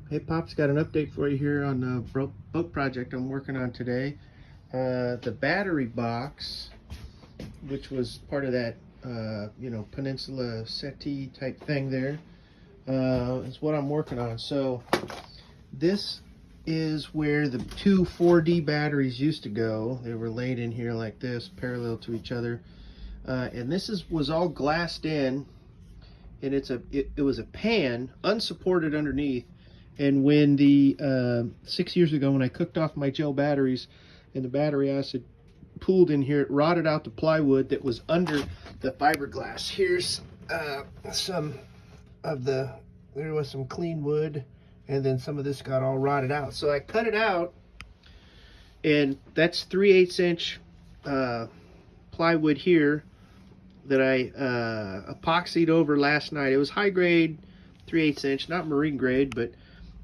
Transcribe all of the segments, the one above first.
Hey Pop's got an update for you here on the boat project I'm working on today. The battery box, which was part of that peninsula settee type thing there, is what I'm working on. So this is where the two 4D batteries used to go. They were laid in here like this, parallel to each other, and was all glassed in, and it was a pan unsupported underneath. And when the 6 years ago, when I cooked off my gel batteries and the battery acid pooled in here, it rotted out the plywood that was under the fiberglass. Here's there was some clean wood, and then some of this got all rotted out. So I cut it out, and that's 3/8 inch plywood here that I epoxied over last night. It was high grade 3/8 inch, not marine grade, but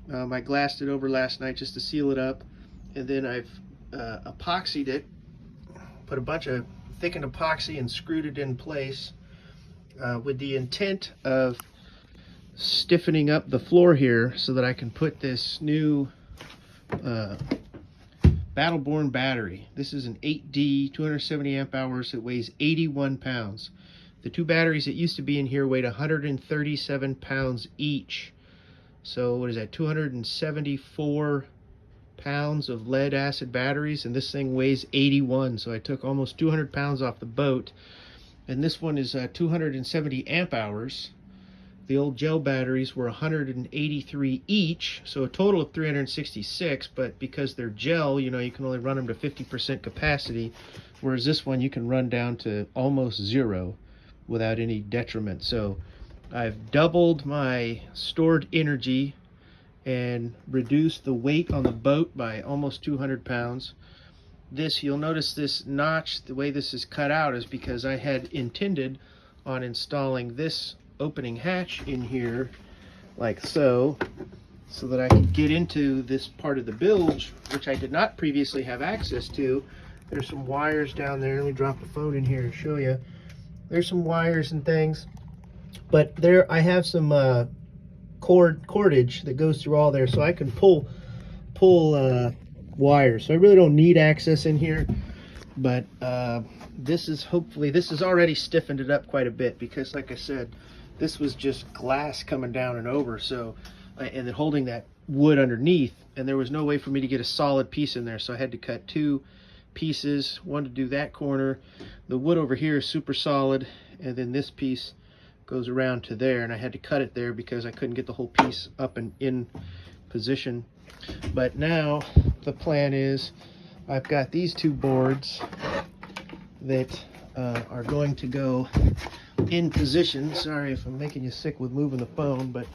I glassed it over last night just to seal it up, and then I've epoxied it, put a bunch of thickened epoxy and screwed it in place with the intent of stiffening up the floor here so that I can put this new Battleborn battery. This is an 8D, 270 amp hours. It weighs 81 pounds. The two batteries that used to be in here weighed 137 pounds each. So what is that, 274 pounds of lead acid batteries, and this thing weighs 81. So I took almost 200 pounds off the boat. And this one is 270 amp hours. The old gel batteries were 183 each, so a total of 366, but because they're gel, you can only run them to 50% capacity, whereas this one you can run down to almost zero without any detriment. So I've doubled my stored energy and reduced the weight on the boat by almost 200 pounds. You'll notice this notch, the way this is cut out is because I had intended on installing this opening hatch in here like so that I could get into this part of the bilge, which I did not previously have access to. There's some wires down there. Let me drop the phone in here and show you. There's some wires and things. But there I have some cordage that goes through all there, so I can pull wires. So I really don't need access in here. But this has already stiffened it up quite a bit, because like I said, this was just glass coming down and over, so and then holding that wood underneath, and there was no way for me to get a solid piece in there, so I had to cut two pieces, one to do that corner. The wood over here is super solid, and then this piece goes around to there, and I had to cut it there because I couldn't get the whole piece up and in position. But now the plan is I've got these two boards that are going to go in position. Sorry if I'm making you sick with moving the phone, but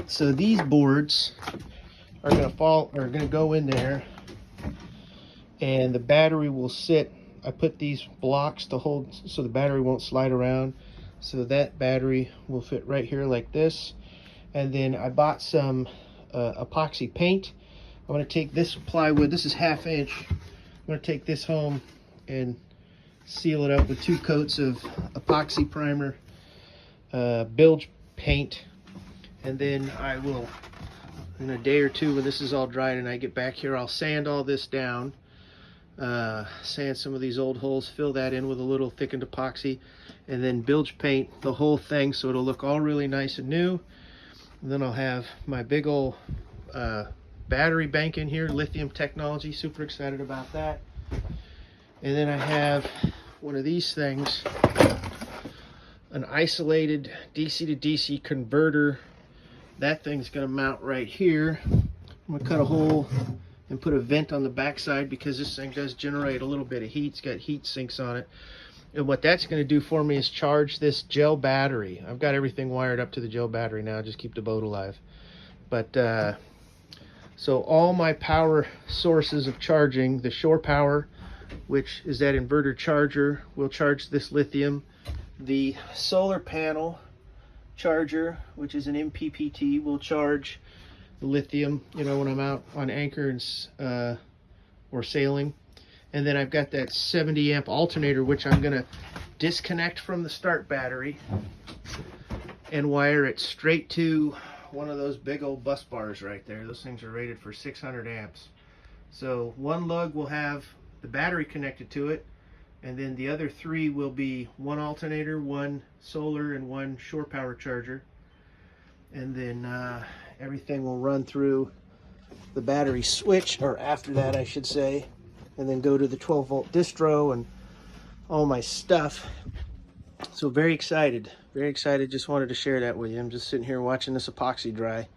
so these boards are going to go in there, and the battery will sit. I put these blocks to hold so the battery won't slide around, so that battery will fit right here like this. And then I bought some epoxy paint. I'm going to take this plywood, this is 1/2 inch, I'm going to take this home and seal it up with 2 coats of epoxy primer, bilge paint, and then I will, in a day or two when this is all dried and I get back here, I'll sand all this down, sand some of these old holes, fill that in with a little thickened epoxy, and then bilge paint the whole thing so it'll look all really nice and new. And then I'll have my big old battery bank in here, lithium technology, super excited about that. And then I have one of these things, an isolated DC to DC converter. That thing's going to mount right here. I'm going to cut a hole and put a vent on the backside because this thing does generate a little bit of heat. It's got heat sinks on it. And what that's going to do for me is charge this gel battery. I've got everything wired up to the gel battery now, just keep the boat alive. But so all my power sources of charging, the shore power, which is that inverter charger, will charge this lithium. The solar panel charger, which is an MPPT, will charge the lithium, when I'm out on anchor and or sailing. And then I've got that 70 amp alternator, which I'm going to disconnect from the start battery and wire it straight to one of those big old bus bars right there. Those things are rated for 600 amps. So one lug will have the battery connected to it, and then the other three will be one alternator, one solar, and one shore power charger. And then everything will run through the battery switch, or after that I should say, and then go to the 12-volt distro and all my stuff. So very excited, just wanted to share that with you. I'm just sitting here watching this epoxy dry.